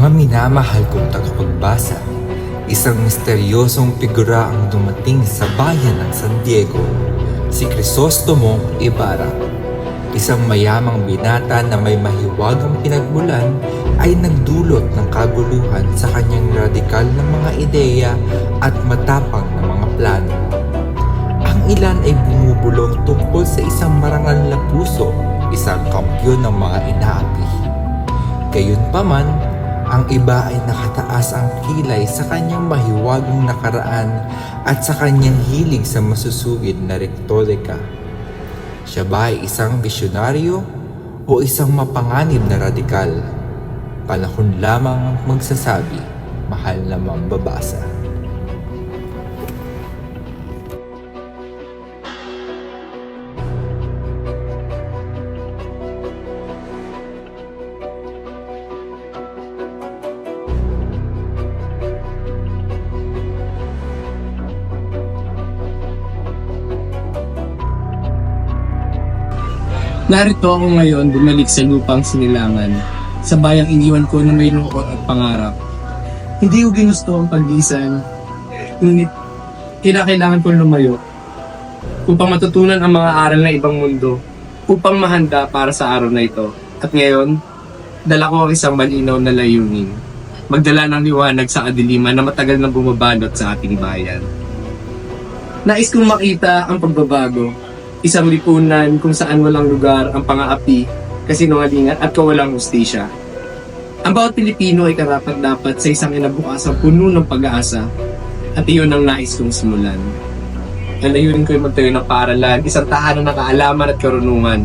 Mga minamahal kong tagapagbasa, isang misteryosong figura ang dumating sa bayan ng San Diego, si Crisostomo Ibarra. Isang mayamang binata na may mahiwagang pinagmulan ay nagdulot ng kaguluhan sa kanyang radikal na mga ideya at matapang na mga plano. Ang ilan ay bumubulong tungkol sa isang marangal na puso, isang kampyon ng mga inaapi. Gayunpaman, ang iba ay nakataas ang kilay sa kanyang mahiwagang nakaraan at sa kanyang hilig sa masusugid na retorika. Siya ba ay isang bisyonaryo o isang mapanganib na radikal? Panahon lamang ang magsasabi, mahal na mambabasa. Narito ako ngayon bumalik sa lupang sinilangan, sa bayang iniwan ko na may lungkot at pangarap. Hindi ko ginusto ang paglisan, ngunit kailangan kong lumayo upang matutunan ang mga aral ng ibang mundo, upang mahanda para sa araw na ito. At ngayon, dala ko ang isang malinaw na layunin, magdala ng liwanag sa kadiliman na matagal na bumabalot sa ating bayan. Nais kong makita ang pagbabago, isang lipunan kung saan walang lugar ang pang-aapi, kasinungalingan at kawalang hustisya. Ang bawat Pilipino ay karapat-dapat sa isang inabukasang puno ng pag-aasa, at iyon ang nais kong simulan. Ang layunin ko ay magtayo ng paaralan, isang tahanan ng kaalaman at karunungan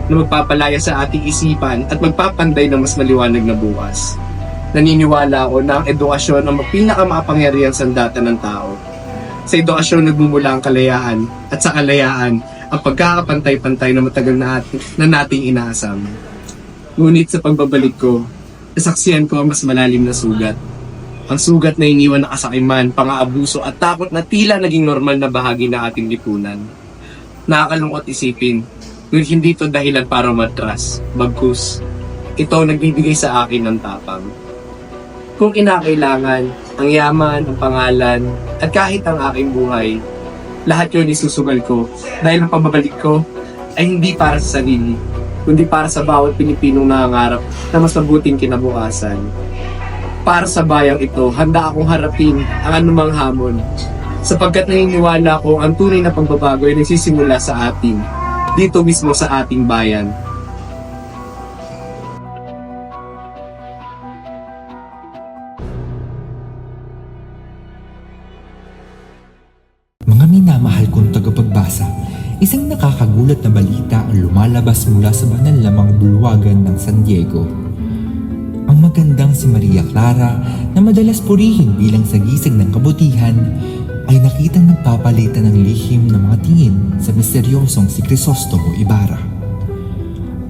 na magpapalaya sa ating isipan at magpapanday ng mas maliwanag na bukas. Naniniwala ako na ang edukasyon ang pinakamakapangyarihang sandata ng tao. Sa edukasyon nagmumula ang kalayaan, at sa kalayaan ang pagkakapantay-pantay na matagal na nating inaasam. Ngunit sa pagbabalik ko, nasaksihan ko ang mas malalim na sugat. Ang sugat na iniwan ng kasakiman, pang-aabuso at takot na tila naging normal na bahagi ng ating lipunan. Nakakalungkot isipin, ngunit hindi ito dahilan para matras, bagkus. Ito nagbibigay sa akin ng tapang. Kung kinakailangan, ang yaman, ang pangalan, at kahit ang aking buhay, lahat yun isusugal ko dahil ang pababalik ko ay hindi para sa sarili, kundi para sa bawat Pilipinong nangangarap na mas mabuting kinabukasan. Para sa bayang ito, handa akong harapin ang anumang hamon, sapagkat naniniwala ko ang tunay na pagbabago ay nagsisimula sa atin, dito mismo sa ating bayan. Mga minamahal kong tagapagbasa, isang nakakagulat na balita ang lumalabas mula sa banal na mga bulwagan ng San Diego. Ang magandang si Maria Clara na madalas purihin bilang sagisag ng kabutihan ay nakitang nagpapalitan ng lihim ng mga tingin sa misteryosong si Crisostomo Ibarra.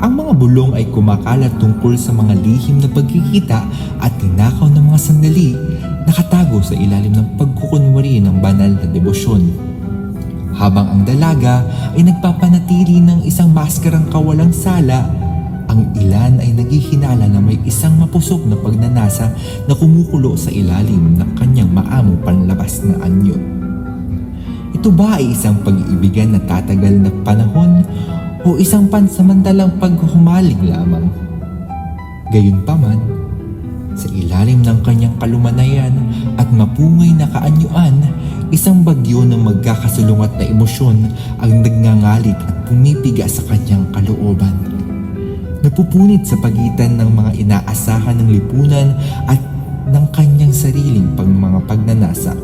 Ang mga bulong ay kumakalat tungkol sa mga lihim na pagkikita at tinakaw ng mga sandali nakatago sa ilalim ng pagkukunwari ng banal na debosyon. Habang ang dalaga ay nagpapanatili ng isang maskarang kawalang sala, ang ilan ay naghihinala na may isang mapusok na pagnanasa na kumukulo sa ilalim ng kanyang maamong panlabas na anyo. Ito ba ay isang pag-iibigan na tatagal na panahon o isang pansamantalang paghumaling lamang? Gayunpaman, sa ilalim ng kanyang kalumanayan at mapungay na kaanyuan, isang bagyo ng magkakasulungat na emosyon ang nagngangalit at pumipiga sa kanyang kalooban. Napupunit sa pagitan ng mga inaasahan ng lipunan at ng kanyang sariling mga pagnanasa.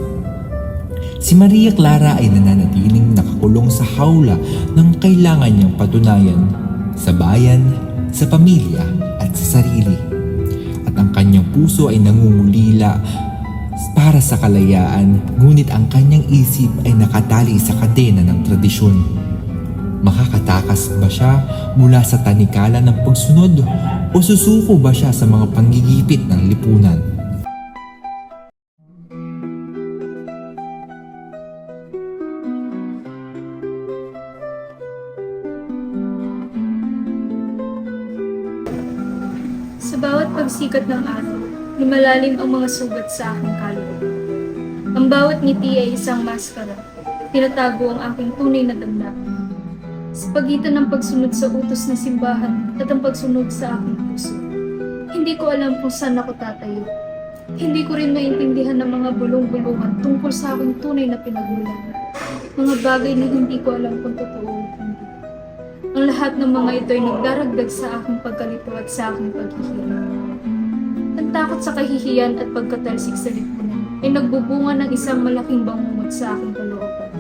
Si Maria Clara ay nananatiling nakakulong sa hawla ng kailangan niyang patunayan sa bayan, sa pamilya at sa sarili. At ang kanyang puso ay nangungulila para sa kalayaan, ngunit ang kanyang isip ay nakatali sa kadena ng tradisyon. Makakatakas ba siya mula sa tanikala ng pagsunod o susuko ba siya sa mga panggigipit ng lipunan? Sa bawat pagsikat ng araw, Lumalalim ang mga sugat sa aking kaluluwa. Ang bawat ngiti ay isang maskara. Tinatago ang aking tunay na damdamin. Sa pagitan ng pagsunod sa utos ng simbahan at ang pagsunod sa aking puso, hindi ko alam kung saan ako tatayo. Hindi ko rin maintindihan ng mga bulong-bulungan tungkol sa aking tunay na pinagmulan. Mga bagay na hindi ko alam kung totoo o hindi. Ang lahat ng mga ito ay nagdaragdag sa aking pagkalito at sa aking paghihiyan. Ang takot sa kahihiyan at pagkatalsik sa lipunan ay nagbubunga ng isang malaking bangungot sa aking kalooban.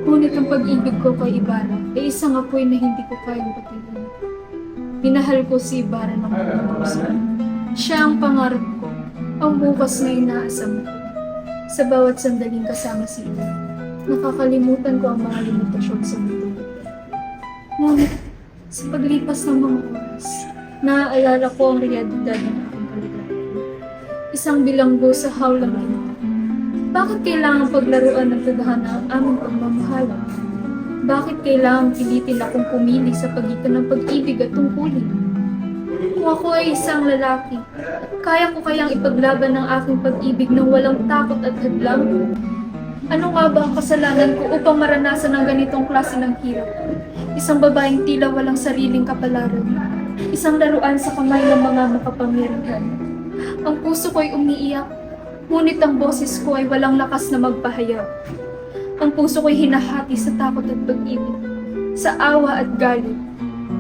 Ngunit ang pag-ibig ko kay Ibarra ay isang apoy na hindi ko kayang patigilin. Minahal ko si Ibarra ng buong puso. Siya ang pangarap ko, ang bukas na inaasam ko. Sa bawat sandaling kasama si Ibarra, nakakalimutan ko ang mga limitasyon sa mundo. Ngunit sa paglipas ng mga oras, naaalala ko ang realidad ng aking kaligayahan. Isang bilanggo sa hawlang ito. Bakit kailangan paglaruan ng tadhana ang aming pagmamahal? Bakit kailangan pilitin akong pumili sa pagitan ng pag-ibig at tungkulin? Kung ako ay isang lalaki, kaya ko kayang ipaglaban ng aking pag-ibig ng walang takot at hadlang? Ano nga ba ang kasalanan ko upang maranasan ang ganitong klase ng hirap? Isang babaeng tila walang sariling kapalaran. Isang laruan sa kamay ng mga makapangyarihan. Ang puso ko'y umiiyak, ngunit ang boses ko ay walang lakas na magpahayag. Ang puso ko'y hinahati sa takot at pag-ibig, sa awa at galit.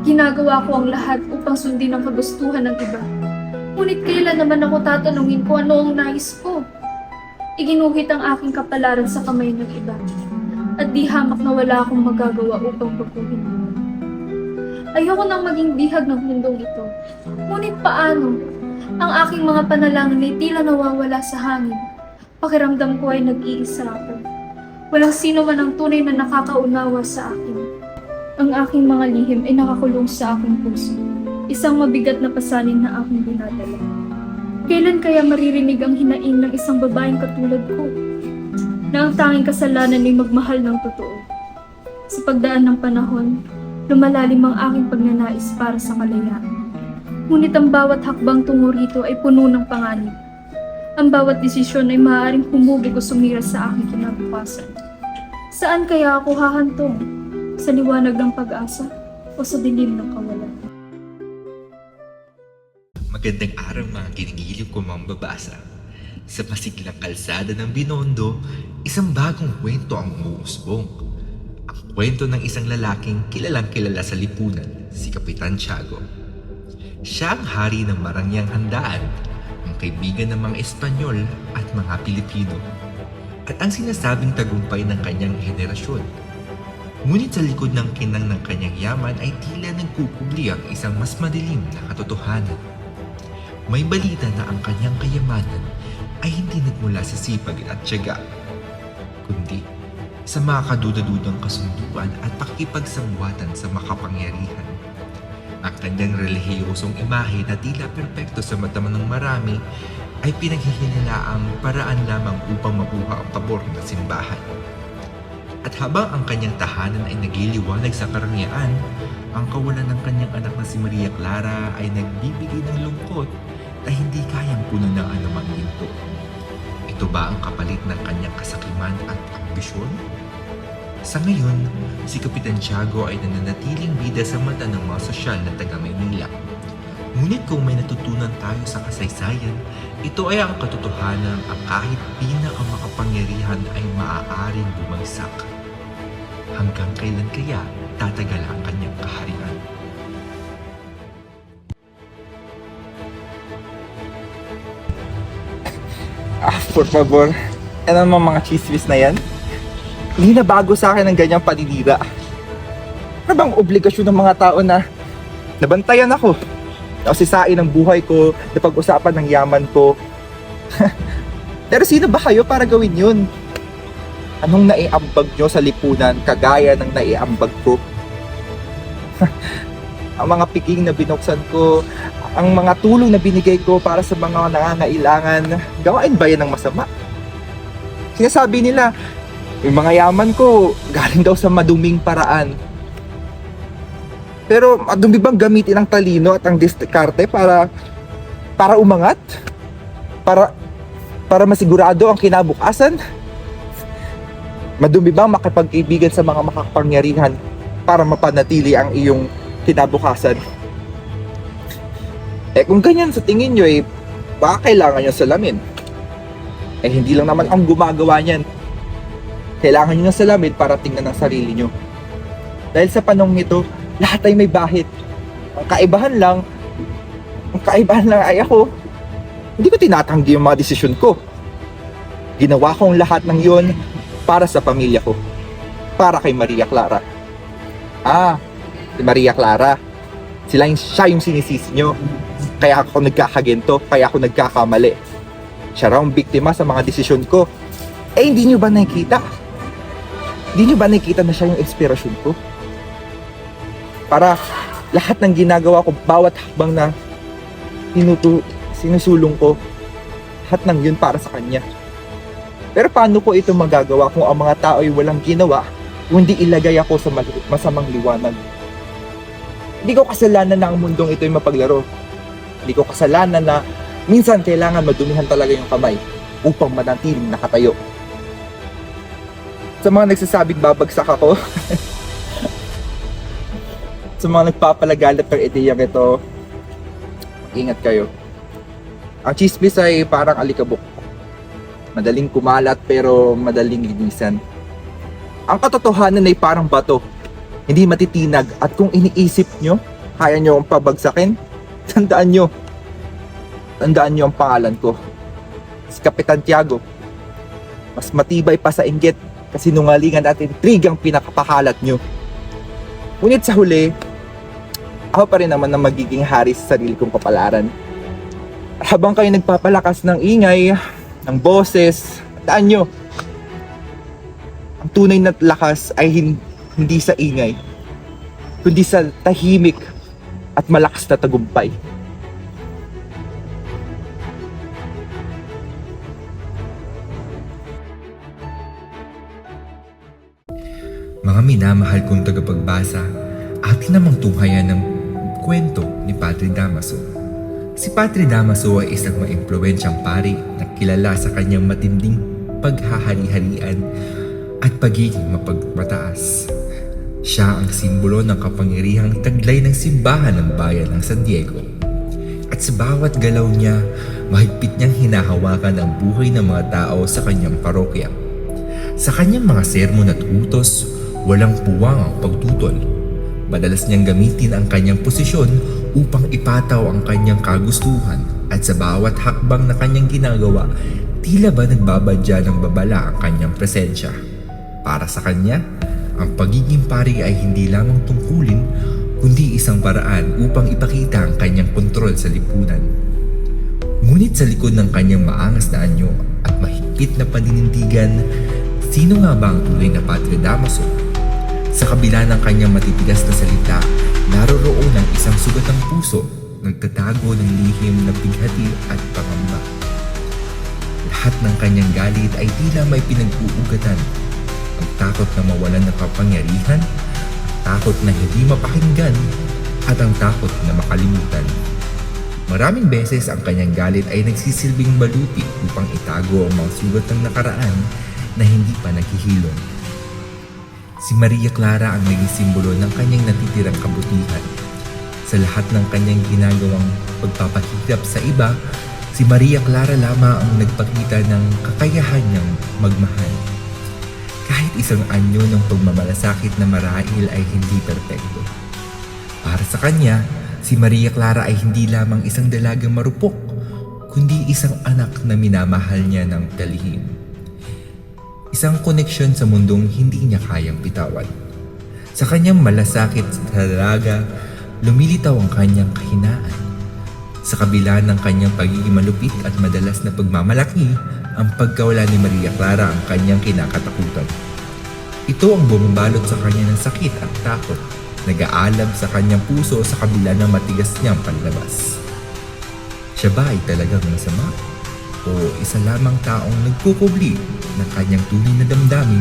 Ginagawa ko ang lahat upang sundin ang kagustuhan ng iba. Ngunit kailan naman ako tatanungin kung ano ang nais ko? Iginuhit ang aking kapalaran sa kamay ng iba, at di hamak na wala akong magagawa upang baguhin. Ayoko nang maging bihag ng mundong ito. Ngunit paano? Ang aking mga panalangin ay tila nawawala sa hangin. Pakiramdam ko ay nag-iisa ako. Walang sino man ang tunay na nakakaunawa sa akin. Ang aking mga lihim ay nakakulong sa aking puso. Isang mabigat na pasanin na aking dinadala. Kailan kaya maririnig ang hinaing ng isang babaeng katulad ko? Na ang tanging kasalanan ay magmahal ng totoo. Sa pagdaan ng panahon, lumalalim ang aking pagnanais para sa kalayaan. Ngunit ang bawat hakbang tungo rito ay puno ng panganib. Ang bawat desisyon ay maaaring humubog o sumira sa aking kinabukasan. Saan kaya ako hahantong? Sa liwanag ng pag-asa o sa dilim ng kawalan? Magandang araw mga ginigiliw ko mambabasa. Sa masiglang kalsada ng Binondo, isang bagong kwento ang umuusbong. Ang kwento ng isang lalaking kilalang kilala sa lipunan, si Kapitan Tiago. Siya ang hari ng Marangyang Handaan, ang kaibigan ng mga Espanyol at mga Pilipino, at ang sinasabing tagumpay ng kanyang henerasyon. Ngunit sa likod ng kinang ng kanyang yaman ay tila nagkukubli ang isang mas madilim na katotohanan. May balita na ang kanyang kayamanan ay hindi nagmula sa sipag at tiyaga, kundi sa mga kaduda-dudang kasunduan at pakikipagsabuatan sa makapangyarihan. Ang kanyang relihiyosong imahe na tila perpekto sa mata ng marami ay pinaghihinalaang paraan lamang upang makuha ang pabor ng simbahan. At habang ang kanyang tahanan ay nagliliwanag sa karangyaan, ang kawalan ng kanyang anak na si Maria Clara ay nagbibigay ng lungkot na hindi kayang punan ng anumang ginto. Ito ba ang kapalit ng kanyang kasakiman at ambisyon? Sa ngayon, si Kapitan Tiago ay nananatiling bida sa mata ng mga sosyal na taga-Maynila. Ngunit kung may natutunan tayo sa kasaysayan, ito ay ang katotohanan ang kahit pinakamakapangyarihan ay maaaring bumagsak. Hanggang kailan kaya tatagal ang kanyang kaharian? Por favor. Ano naman mga chismis na yan? Hindi na bago sa akin ang ganyang paninira. Ano bang obligasyon ng mga tao na nabantayan ako? Nausisain ang buhay ko, napag-usapan ng yaman ko. Pero sino ba kayo para gawin yun? Anong naiambag nyo sa lipunan kagaya ng naiambag ko? Ang mga piging na binuksan ko, ang mga tulong na binigay ko para sa mga nangangailangan, gawain ba yan ng masama? Sinasabi nila, yung mga yaman ko, galing daw sa maduming paraan. Pero madumi bang gamitin ang talino at ang diskarte para umangat? para masigurado ang kinabukasan? Madumi bang makipag-ibigan sa mga makapangyarihan para mapanatili ang iyong kinabukasan? Kung ganyan sa tingin nyo, baka kailangan nyo salamin. Hindi lang naman ang gumagawa niyan. Kailangan nyo ng salamin para tingnan ang sarili nyo. Dahil sa panahon ito, lahat ay may bahid. Ang kaibahan lang ay ako, hindi ko tinatanggi yung mga desisyon ko. Ginawa ko ang lahat ng yon para sa pamilya ko. Para kay Maria Clara. Si Maria Clara. Siya yung sinisisi nyo. Kaya ako nagkakagento, kaya ako nagkakamali. Siya raw ang biktima sa mga desisyon ko. Hindi nyo ba nakikita? Hindi nyo ba nakikita na siya yung inspirasyon ko? Para lahat ng ginagawa ko, bawat hakbang na sinusulong ko, lahat ng yun para sa kanya. Pero paano ko ito magagawa kung ang mga tao ay walang ginawa, kundi ilagay ako sa masamang liwanag? Hindi ko kasalanan na ang mundong ito ay mapaglaro. Hindi ko kasalanan na minsan kailangan madumihan talaga yung kamay upang manatiling nakatayo. Sa mga nagsasabing babagsak ako, sa mga nagpapalagalat ng ideyang ito, ingat kayo. Ang chismis ay parang alikabok. Madaling kumalat pero madaling linisan. Ang katotohanan ay parang bato, hindi matitinag, at kung iniisip nyo, kaya nyo ang pabagsakin, tandaan nyo ang pangalan ko. Si Kapitan Tiago. Mas matibay pa sa inggit, kasinungalingan at intrigang pinakapakalat nyo. Ngunit sa huli, ako pa rin naman ang magiging hari sa sarili kong kapalaran. Habang kayo nagpapalakas ng ingay, ng boses, tandaan nyo, ang tunay na lakas ay hindi sa ingay, kundi sa tahimik at malakas na tagumpay. Mga minamahal kong tagapagbasa, atin namang tunghayan ng kwento ni Padre Damaso. Si Padre Damaso ay isang maimpluwensyang pari na kilala sa kanyang matinding paghahari-harian at pagiging mapagmataas. Siya ang simbolo ng kapangyarihang taglay ng simbahan ng bayan ng San Diego. At sa bawat galaw niya, mahigpit niyang hinahawakan ang buhay ng mga tao sa kanyang parokya. Sa kanyang mga sermon at utos, walang puwang ang pagtutol. Madalas niyang gamitin ang kanyang posisyon upang ipataw ang kanyang kagustuhan, at sa bawat hakbang na kanyang ginagawa, tila ba nagbabadya ng babala ang kanyang presensya. Para sa kanya, ang pagiging pari ay hindi lamang tungkulin, kundi isang paraan upang ipakita ang kanyang kontrol sa lipunan. Ngunit sa likod ng kanyang maangas na anyo at mahigpit na paninindigan, sino nga ba ang tunay na Padre Damaso? Sa kabila ng kanyang matitigas na salita, naroroon ang isang sugatang puso, nagtatago ng lihim na pighati at pangamba. Lahat ng kanyang galit ay tila may pinag-uugatan. Ang takot na mawalan ng kapangyarihan, ang takot na hindi mapakinggan, at ang takot na makalimutan. Maraming beses ang kanyang galit ay nagsisilbing baluti upang itago ang mga sugat ng nakaraan na hindi pa naghihilom. Si Maria Clara ang naging simbolo ng kanyang natitirang kabutihan. Sa lahat ng kanyang ginagawang pagpapahirap sa iba, si Maria Clara lamang ang nagpakita ng kakayahan niyang magmahal. Kahit isang anyo ng pagmamalasakit na marahil ay hindi perpekto. Para sa kanya, si Maria Clara ay hindi lamang isang dalagang marupok, kundi isang anak na minamahal niya ng talihim. Isang koneksyon sa mundong hindi niya kayang bitawan. Sa kanyang malasakit sa dalaga, lumilitaw ang kanyang kahinaan. Sa kabila ng kanyang pagiging malupit at madalas na pagmamalaki, ang pagkawala ni Maria Clara ang kanyang kinakatakutan. Ito ang bumabalot sa kanya ng sakit at takot, nag-aalab sa kanyang puso sa kabila ng matigas niyang panlabas. Siya ba ay talagang masama? O isa lamang taong nagkukubli ng kanyang tunay na damdamin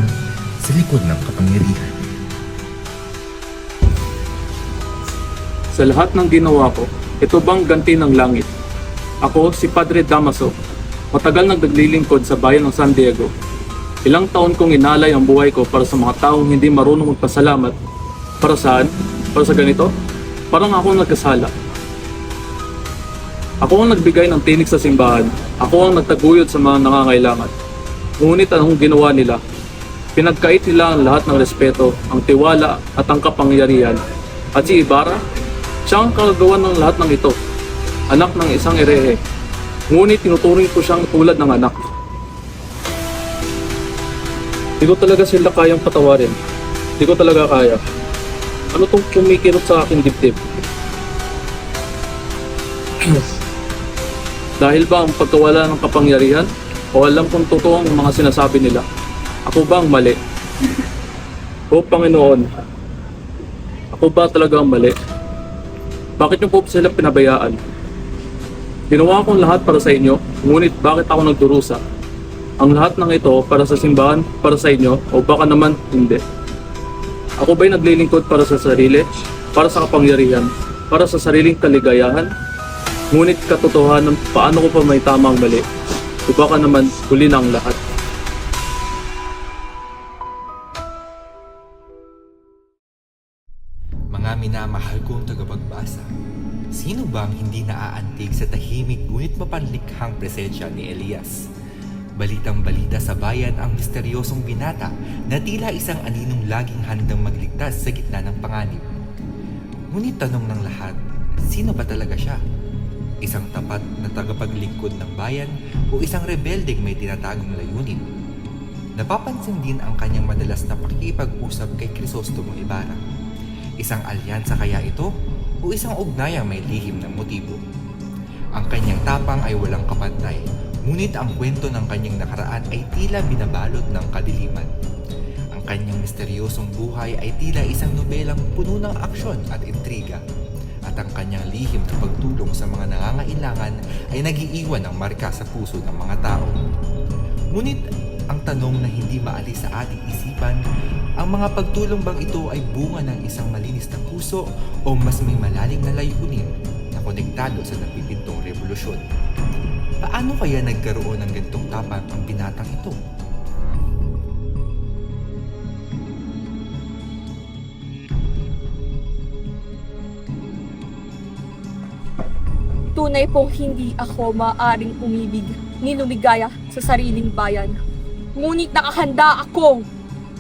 sa likod ng kapangyarihan? Sa lahat ng ginawa ko, ito bang ganti ng langit? Ako, si Padre Damaso, Matagal nang naglilingkod sa bayan ng San Diego. Ilang taon kong inalay ang buhay ko para sa mga taong hindi marunong magpasalamat. Para saan? Para sa ganito? Parang ako ang nagkasala. Ako ang nagbigay ng tinik sa simbahan. Ako ang nagtaguyod sa mga nangangailangan. Ngunit anong ginawa nila? Pinagkait nila ang lahat ng respeto, ang tiwala at ang kapangyarihan. At si Ibarra, siya ang kagagawa ng lahat ng ito. Anak ng isang erehe. Ngunit tinuturing ko siyang tulad ng anak. Di ko talaga sila kayang patawarin. Di ko talaga kaya. Ano tong kumikirot sa aking dibdib? Dahil ba ang pagkawala ng kapangyarihan? O alam kong totoo ang mga sinasabi nila? Ako ba ang mali? O Panginoon, ako ba talaga ang mali? Bakit niyo po sila pinabayaan? Ginawa kong lahat para sa inyo, ngunit bakit ako nagdurusa? Ang lahat ng ito para sa simbahan, para sa inyo, o baka naman hindi? Ako ba'y naglilingkod para sa sarili, para sa kapangyarihan, para sa sariling kaligayahan? Ngunit katotohanan, paano ko pa may tamang mali? O baka naman huli na ang lahat? Mga minamahal kong tagapagbasa, sino bang hindi naaantig sa tahimik ngunit mapanlikhang presensya ni Elias? Balitang-balita sa bayan ang misteryosong binata na tila isang aninong laging handang magligtas sa gitna ng panganib. Ngunit tanong ng lahat, sino ba talaga siya? Isang tapat na tagapaglingkod ng bayan o isang rebeldeng may tinatagong layunin? Napapansin din ang kanyang madalas na pakikipag-usap kay Crisostomo Ibarra. Isang alyansa kaya ito o isang ugnayang may lihim ng motibo? Ang kanyang tapang ay walang kapantay, ngunit ang kwento ng kanyang nakaraan ay tila binabalot ng kadiliman. Ang kanyang misteryosong buhay ay tila isang nobelang puno ng aksyon at intriga. At ang kanyang lihim na pagtulong sa mga nangangailangan ay nag-iiwan ng marka sa puso ng mga tao. Ngunit ang tanong na hindi maalis sa ating isipan, ang mga pagtulong bang ito ay bunga ng isang malinis na puso o mas may malalim na layunin na konektado sa napipintong revolusyon? Paano kaya nagkaroon ng ganitong tapang ang binatang ito? Tunay pong hindi ako maaring umibig ni lumigaya sa sariling bayan. Ngunit nakahanda akong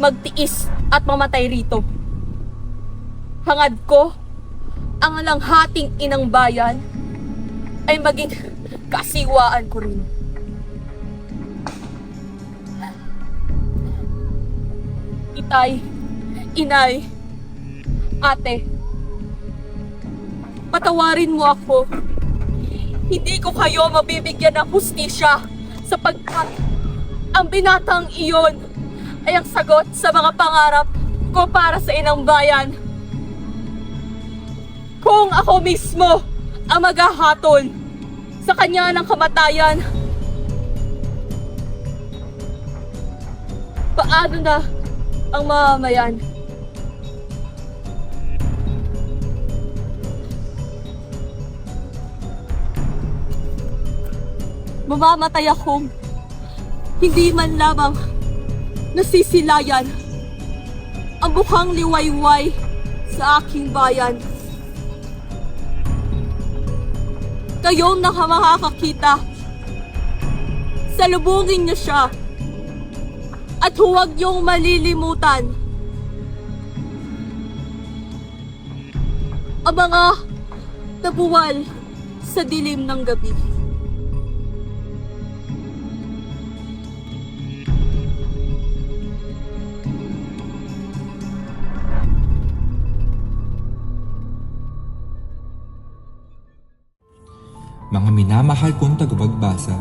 magtiis at mamatay rito. Hangad ko, ang langhating inang bayan ay maging kasiwaan ko rin. Itay, inay, ate, patawarin mo ako. Hindi ko kayo mabibigyan ng hustisya sapagkat ang binatang iyon ay ang sagot sa mga pangarap ko para sa inang bayan. Kung ako mismo ang maghahatol sa kanya ng kamatayan, paano na ang mamamayan? Mamamatay akong hindi man lamang nasisilayan ang mukhang liwayway sa aking bayan. Kayong makakakita, salubungin niyo siya at huwag niyong malilimutan ang mga nabuwal sa dilim ng gabi. Mga minamahal kong tagapagbasa,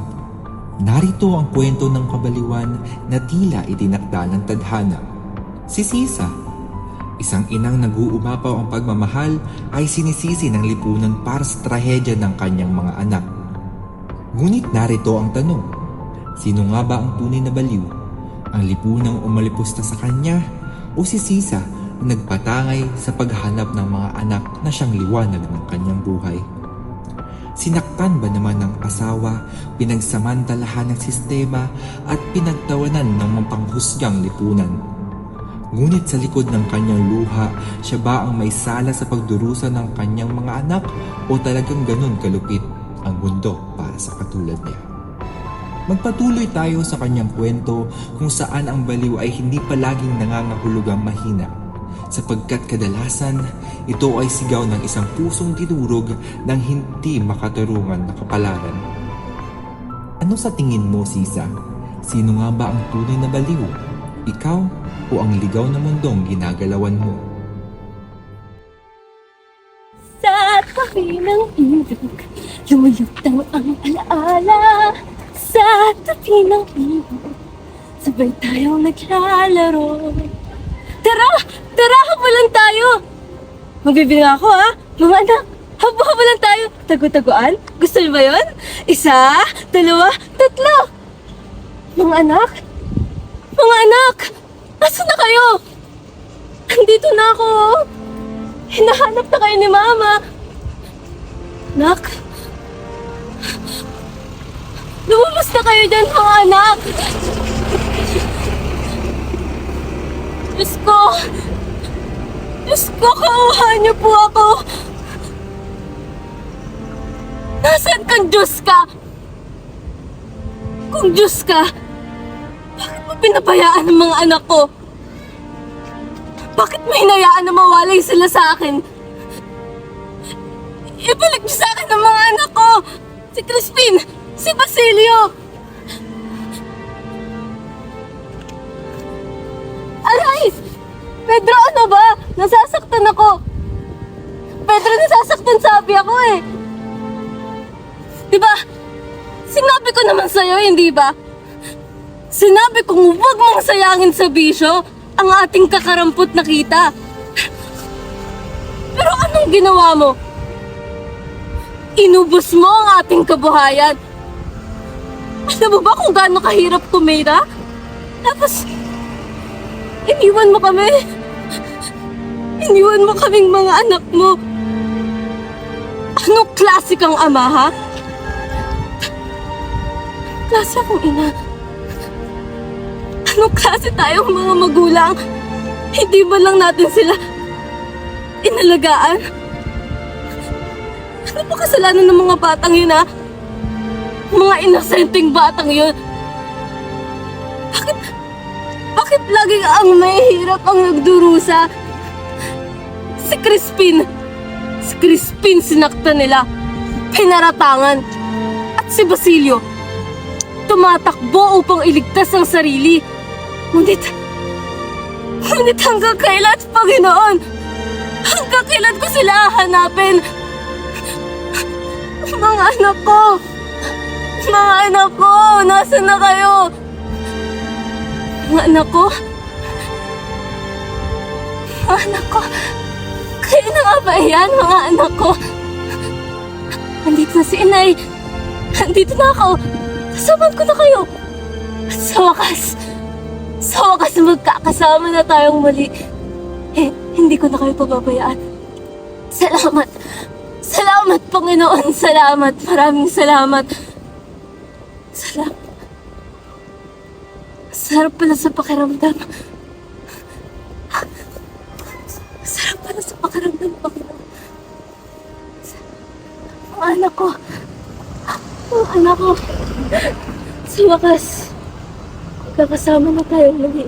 narito ang kwento ng kabaliwan na tila itinakda ng tadhana. Si Sisa, isang inang nag-uumapaw ang pagmamahal, ay sinisisi ng lipunan para sa trahedya ng kanyang mga anak. Ngunit narito ang tanong, sino nga ba ang tunay na baliw? Ang lipunang umalipusta sa kanya o si Sisa na nagpatangay sa paghanap ng mga anak na siyang liwanag ng kanyang buhay? Sinaktan ba naman ng asawa, pinagsamantalahan ng sistema at pinagtawanan ng mapanghusgang lipunan? Ngunit sa likod ng kanyang luha, siya ba ang may sala sa pagdurusa ng kanyang mga anak o talagang ganun kalupit ang mundo para sa katulad niya? Magpatuloy tayo sa kanyang kwento kung saan ang baliw ay hindi palaging nangangahulugang mahina, sapagkat kadalasan ito ay sigaw ng isang pusong tinurog ng hindi makatarungan na kapalaran. Ano sa tingin mo, Sisa? Sino nga ba ang tunay na baliw? Ikaw o ang ligaw na mundong ginagalawan mo? Sa tabi ng ilog, lumulutang ang alaala. Sa tabi ng ilog, sabay tayong naglalaro. Tara! Tara! Habulan tayo! Magbibigay ako ha! Mga anak! Habulan tayo! Tagu-taguan? Gusto niyo ba yun? 1, 2, 3! Mga anak! Mga anak! Asan na kayo? Andito na ako! Hinahanap na kayo ni Mama! Anak! Lumabas na kayo dyan, mga anak! Diyos ko! Diyos ko, kauuhan niyo po ako! Nasaan kang Diyos ka? Kung Diyos ka, bakit mo pinabayaan ang mga anak ko? Bakit mo hinayaan na mawalay sila sa akin? Ibalik niyo sa akin ang mga anak ko! Si Crispin! Si Basilio! Aray! Pedro, ano ba? Nasasaktan ako! Pedro, nasasaktan sabi ako eh! Diba? Sinabi ko naman sa'yo, hindi ba? Sinabi kong huwag mong sayangin sa bisyo ang ating kakarampot na kita. Pero anong ginawa mo? Inubos mo ang ating kabuhayan. Alam mo ba kung gaano kahirap kumira? Tapos, iniwan mo kami. Iniwan mo kaming mga anak mo. Anong klase kang ama, ha? Klase akong ina. Anong klase tayong mga magulang? Hindi ba lang natin sila inalagaan? Ano ba kasalanan ng mga batang yun, ha? Mga inosenteng batang yun. Bakit lagi ang mahihirap ang nagdurusa? Si Crispin sinaktan nila. Pinaratangan. At si Basilio, tumatakbo upang iligtas ang sarili. Ngunit hanggang kailan, Panginoon? Hanggang kailan ko sila hahanapin? Mga anak ko! Mga anak ko! Nasaan na kayo? Mga anak ko? Mga anak ko? Kayo na nga ba yan, mga anak ko? Andito na si Inay. Andito na ako. Kasamahan ko na kayo. At sa wakas magkakasama na tayong muli. Eh, hindi ko na kayo pababayaan. Salamat. Salamat, Panginoon. Salamat. Maraming salamat. Salamat. Sarap pala sa pakiramdam. Sarap pala sa pakiramdam, Panginoon. Mga anak ko. Mga anak ko. Sa wakas, magkakasama na tayo muli.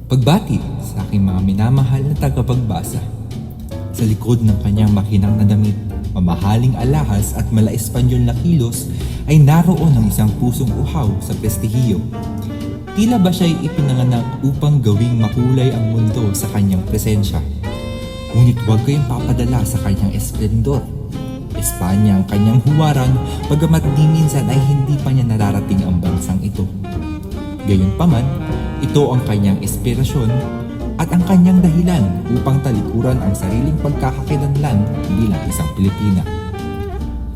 Pagbati sa aking mga minamahal na tagapagbasa. Sa likod ng kanyang makinang na damit, mamahaling alahas at mala-Espanyol na kilos ay naroon ang isang pusong uhaw sa prestihiyo. Tila ba siya'y ipinanganak upang gawing makulay ang mundo sa kanyang presensya. Ngunit huwag kayong papadala sa kanyang esplendor. Espanya ang kanyang huwaran, bagamat di minsan ay hindi pa niya nararating ang bansang ito. Gayunpaman, ito ang kanyang inspirasyon at ang kanyang dahilan upang talikuran ang sariling pagkakakilanlan bilang isang Pilipina.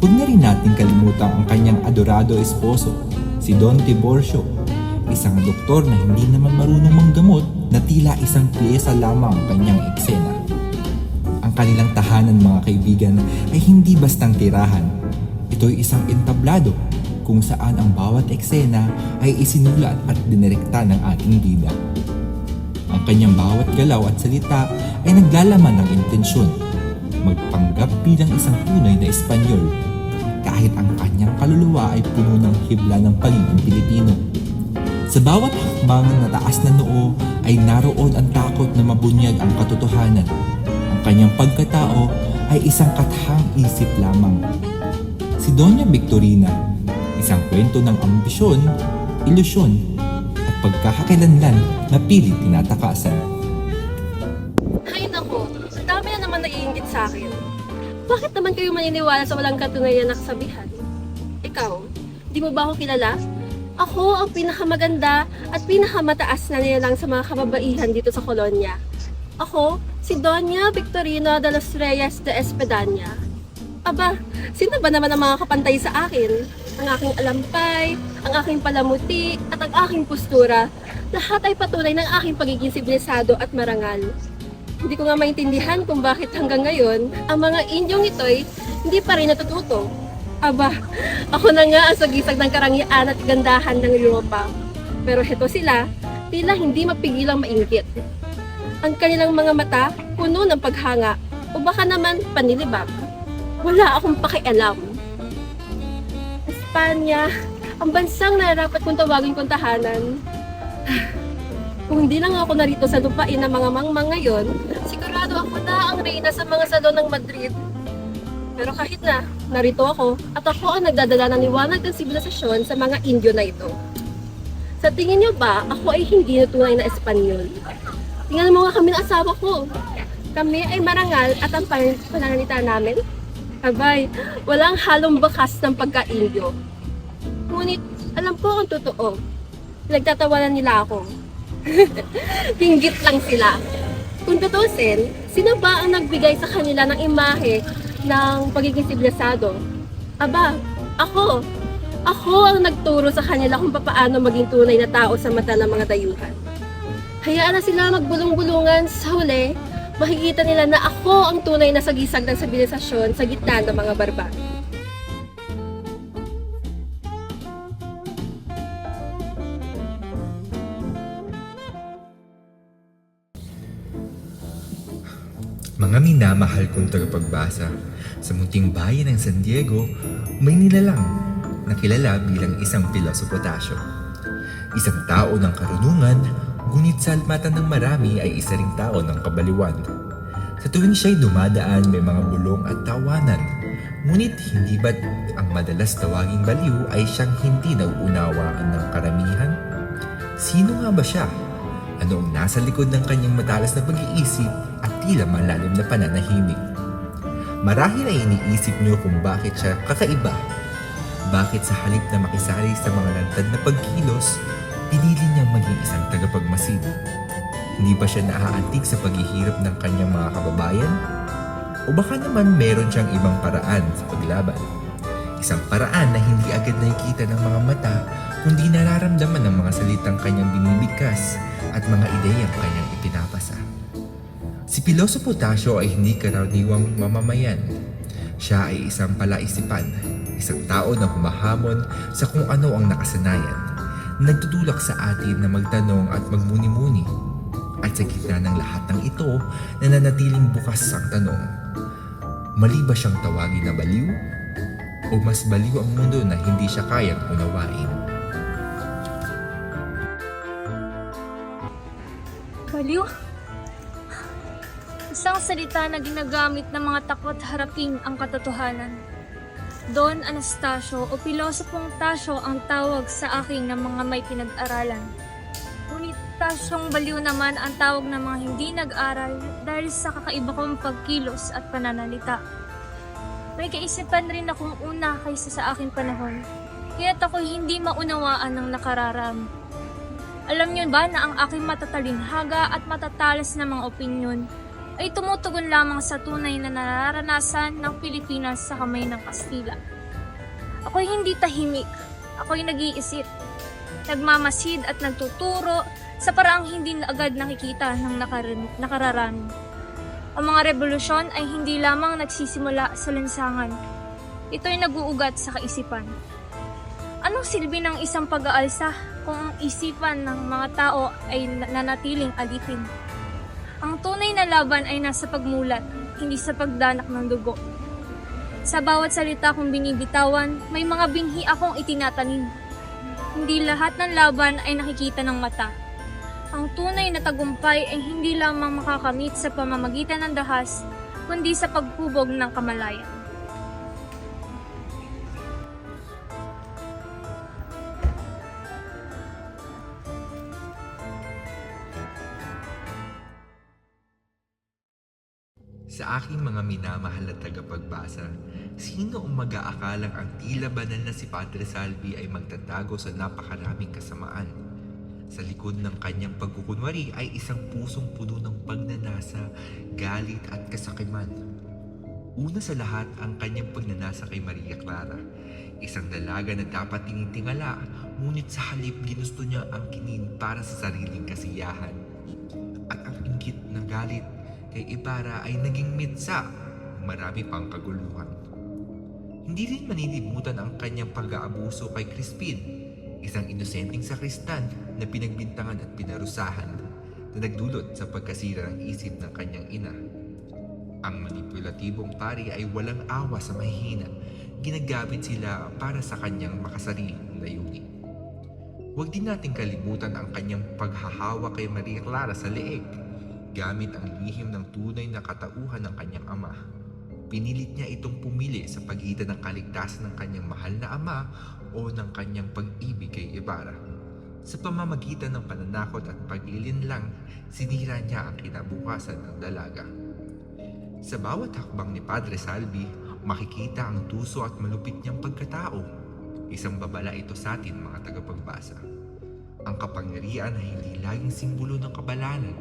Huwag na rin natin kalimutan ang kanyang adorado esposo, si Don Tiburcio, isang doktor na hindi naman marunong manggamot na tila isang piyesa lamang ang kanyang eksena. Ang kanilang tahanan mga kaibigan ay hindi bastang tirahan. Ito'y isang entablado kung saan ang bawat eksena ay isinulat at dinirekta ng ating bida. Ang kanyang bawat galaw at salita ay naglalaman ng intensyon, magpanggap bilang isang tunay na Espanyol, kahit ang kanyang kaluluwa ay puno ng hibla ng pagiging Pilipino. Sa bawat hakbang na taas na noo ay naroon ang takot na mabunyag ang katotohanan. Ang kanyang pagkatao ay isang kathang isip lamang. Si Doña Victorina, isang kwento ng ambisyon, ilusyon, at pagkakakilanlan na pilit tinatakasan. Hay nako, ang dami na naman naiingit sa akin. Bakit naman kayo maniniwala sa walang katunayan na kasabihan? Ikaw, di mo ba ako kilala? Ako ang pinakamaganda at pinakamataas na nilalang sa mga kababaihan dito sa kolonya. Ako, si Doña Victorina de los Reyes de Espadaña. Aba, sino ba naman ang mga kapantay sa akin? Ang aking alampay, ang aking palamuti, at ang aking postura, lahat ay patunay ng aking pagiging sibilisado at marangal. Hindi ko nga maintindihan kung bakit hanggang ngayon, ang mga Inyong ito'y hindi pa rin natututo. Aba, ako na nga ang sagisag ng karangyaan at gandahan ng Europa. Pero heto sila, tila hindi mapigilang mainggit. Ang kanilang mga mata, puno ng paghanga, o baka naman panilibag. Wala akong pakialam. Espanya, ang bansang nararapat kong tawagin kong tahanan. Kung hindi lang ako narito sa lupain ng mga mangmang ngayon, sigurado ako na ang reyna sa mga salon ng Madrid. Pero kahit na, narito ako at ako ang nagdadala ng liwanag ng sibilisasyon sa mga Indio na ito. Sa tingin niyo ba, ako ay hindi na tunay na Espanyol? Tingnan mo nga kami ng asawa ko. Kami ay marangal at ang pananalita namin, abay, walang halong bakas ng pagka-Indio. Ngunit, alam ko ang totoo. Nagtatawanan nila ako. Hinggit lang sila. Kung tutusin, sino ba ang nagbigay sa kanila ng imahe ng pagiging sibilisado? Aba, ako. Ako ang nagturo sa kanila kung paano maging tunay na tao sa mata ng mga dayuhan. Hayaan na sila magbulong-bulungan, sa huli, makikita nila na ako ang tunay na sagisag ng sibilisasyon sa gitna ng mga barbaro. Mga minamahal kong tagapagbasa, sa munting bayan ng San Diego, may nilalang na kilala bilang isang pilosopotasyo. Isang tao ng karunungan, ngunit sa mata ng marami ay isa ring tao ng kabaliwan. Sa tuwing siya'y dumadaan, may mga bulong at tawanan. Ngunit hindi ba't ang madalas tawaging baliw ay siyang hindi nauunawaan ng karamihan? Sino nga ba siya? Ano ang nasa likod ng kanyang matalas na pag-iisip at tila malalim na pananahimik? Marahil ay iniisip niyo kung bakit siya kakaiba. Bakit sa halip na makisali sa mga lantad na pagkilos, pinili niyang maging isang tagapagmasid? Hindi ba siya naaantig sa paghihirap ng kanyang mga kababayan? O baka naman meron siyang ibang paraan sa paglaban? Isang paraan na hindi agad nakikita ng mga mata, kundi nararamdaman ng mga salitang kanyang binibigkas at mga ideyang kanyang ipinapasa. Si Pilosopo Tasio ay hindi karaniwang mamamayan. Siya ay isang palaisipan, isang tao na humahamon sa kung ano ang nakasanayan, nagtutulak sa atin na magtanong at magmuni-muni. At sa gitna ng lahat ng ito, nananatiling bukas ang tanong, mali ba siyang tawagin na baliw? O mas baliw ang mundo na hindi siya kayang unawain? Baliw? Isang salita na ginagamit ng mga takot harapin ang katotohanan. Don Anastasio o Pilosopong Tasio ang tawag sa akin ng mga may pinag-aralan. Ngunit Tasyong baliw naman ang tawag ng mga hindi nag-aral dahil sa kakaiba kong pagkilos at pananalita. May kaisipan rin akong una kaysa sa aking panahon, kaya't ako'y hindi maunawaan ng nakararami. Alam niyo ba na ang aking matatalinhaga at matatalas na mga opinyon ay tumutugon lamang sa tunay na nararanasan ng Pilipinas sa kamay ng Kastila? Ako'y hindi tahimik, ako'y nag-iisip, nagmamasid at nagtuturo sa paraang hindi agad nakikita ng nakararami. Ang mga revolusyon ay hindi lamang nagsisimula sa lansangan. Ito'y nag-uugat sa kaisipan. Anong silbi ng isang pag-aalsa kung ang isipan ng mga tao ay nanatiling alipin? Ang tunay na laban ay nasa pagmulat, hindi sa pagdanak ng dugo. Sa bawat salita kong binibitawan, may mga binhi akong itinatanim. Hindi lahat ng laban ay nakikita ng mata. Ang tunay na tagumpay ay hindi lamang makakamit sa pamamagitan ng dahas, kundi sa paghubog ng kamalayan. Sa aking mga minamahal na tagapagbasa, sino ang mag-aakalang ang tila banal na si Padre Salvi ay magtatago sa napakaraming kasamaan? Sa likod ng kanyang pagkukunwari ay isang pusong puno ng pagnanasa, galit at kasakiman. Una sa lahat ang kanyang pagnanasa kay Maria Clara, isang dalaga na dapat tinitingala, ngunit sa halip ginusto niya ang kinin para sa sariling kasiyahan. At ang inggit ng galit kay Ibarra ay naging mitsa ng marami pang kaguluhan. Hindi rin manilimutan ang kanyang pag-aabuso kay Crispin, isang inosenteng sakristan na pinagbintangan at pinarusahan na nagdulot sa pagkasira ng isip ng kanyang ina. Ang manipulatibong pari ay walang awa sa mahihina, ginagamit sila para sa kanyang makasariling layunin. Huwag din nating kalimutan ang kanyang paghahawa kay Maria Clara sa leeg, gamit ang lihim ng tunay na katauhan ng kanyang ama. Pinilit niya itong pumili sa pagitan ng kaligtasan ng kanyang mahal na ama o ng kanyang pag-ibig kay Ibarra. Sa pamamagitan ng pananakot at pag-ilinlang, sinira niya ang kinabukasan ng dalaga. Sa bawat hakbang ni Padre Salvi, makikita ang tuso at malupit niyang pagkatao. Isang babala ito sa atin, mga tagapagbasa. Ang kapangyarihan ay hindi laging simbolo ng kabalanan.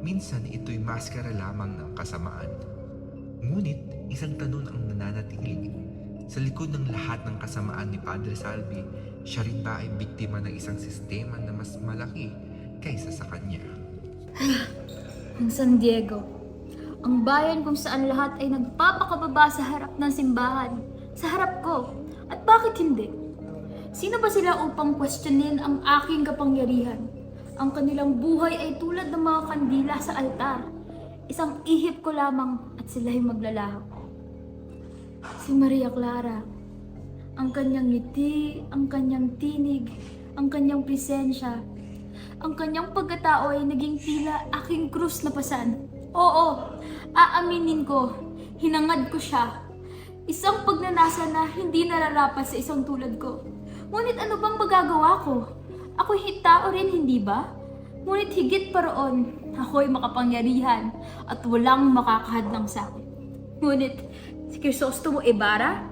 Minsan ito'y maskara lamang ng kasamaan. Ngunit isang tanong ang nananatili. Sa likod ng lahat ng kasamaan ni Padre Salvi, siya rin ba ay biktima ng isang sistema na mas malaki kaysa sa kanya? Ang San Diego, ang bayan kung saan lahat ay nagpapakababa sa harap ng simbahan, sa harap ko. At bakit hindi? Sino ba sila upang questionin ang aking kapangyarihan? Ang kanilang buhay ay tulad ng mga kandila sa altar. Isang ihip ko lamang at sila'y maglalaho. Si Maria Clara, ang kanyang ngiti, ang kanyang tinig, ang kanyang presensya, ang kanyang pagkatao ay naging tila aking krus na pasan. Oo, aaminin ko, hinangad ko siya. Isang pagnanasa na hindi nararapat sa isang tulad ko. Ngunit ano bang magagawa ko? Ako'y tao rin, hindi ba? Ngunit higit pa roon, ako'y makapangyarihan at walang makakahadlang sa akin. Ngunit si Crisostomo Ibarra,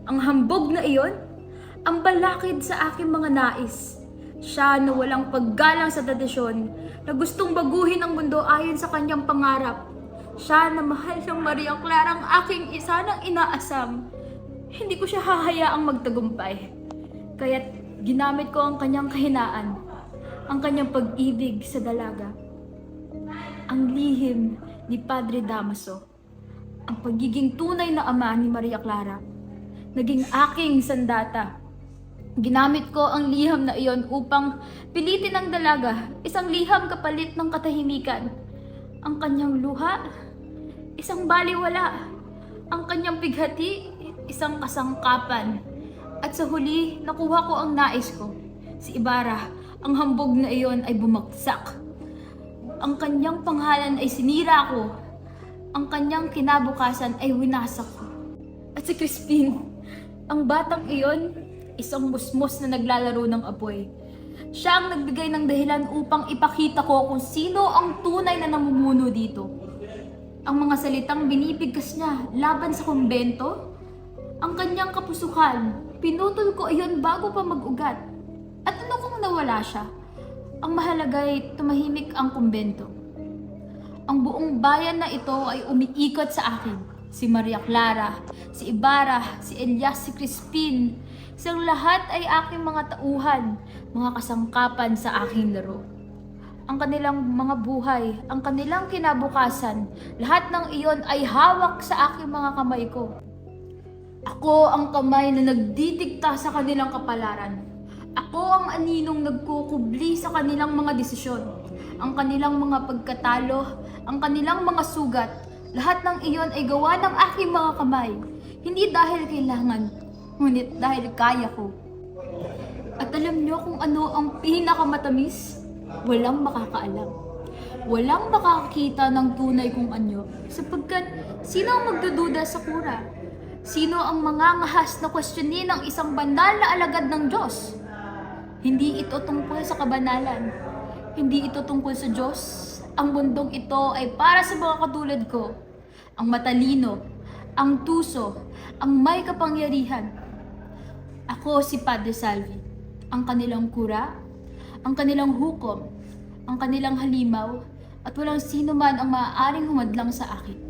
ang hambog na iyon, ang balakid sa aking mga nais. Siya na walang paggalang sa tradisyon, na gustong baguhin ang mundo ayon sa kanyang pangarap. Siya na mahal ng Maria Clara ang aking isa ng inaasam. Hindi ko siya hahayaang magtagumpay. Kaya't ginamit ko ang kanyang kahinaan, ang kanyang pag-ibig sa dalaga, ang lihim ni Padre Damaso, ang pagiging tunay na ama ni Maria Clara, naging aking sandata. Ginamit ko ang liham na iyon upang pilitin ang dalaga, isang liham kapalit ng katahimikan. Ang kanyang luha, isang baliwala. Ang kanyang pighati, isang kasangkapan. At sa huli, nakuha ko ang nais ko. Si Ibarra, ang hambog na iyon ay bumagsak. Ang kanyang pangalan ay sinira ko. Ang kanyang kinabukasan ay winasak ko. At si Crispin, ang batang iyon, isang musmos na naglalaro ng apoy. Siya ang nagbigay ng dahilan upang ipakita ko kung sino ang tunay na namumuno dito. Ang mga salitang binibigkas niya laban sa kumbento, ang kanyang kapusukan, pinutol ko iyon bago pa mag-ugat. At ano kung nawala siya? Ang mahalaga ay tumahimik ang kumbento. Ang buong bayan na ito ay umiikot sa akin. Si Maria Clara, si Ibarra, si Elias, si Crispin. Silang lahat ay aking mga tauhan, mga kasangkapan sa aking laro. ang kanilang mga buhay, ang kanilang kinabukasan. Lahat ng iyon ay hawak sa aking mga kamay ko. Ako ang kamay na nagdidikta sa kanilang kapalaran. Ako ang aninong nagkukubli sa kanilang mga desisyon, ang kanilang mga pagkatalo, ang kanilang mga sugat. Lahat ng iyon ay gawa ng aking mga kamay. Hindi dahil kailangan, ngunit dahil kaya ko. At alam niyo kung ano ang pinakamatamis? Walang makakaalam. Walang makakakita ng tunay kung anyo, sapagkat sino ang magdududa sa kura? Sino ang mangangahas na questionin ang isang banal na alagad ng Diyos? Hindi ito tungkol sa kabanalan. Hindi ito tungkol sa Diyos. Ang mundong ito ay para sa mga katulad ko. Ang matalino, ang tuso, ang may kapangyarihan. Ako si Padre Salvi, ang kanilang kura, ang kanilang hukom, ang kanilang halimaw, at walang sino man ang maaaring humadlang sa akin.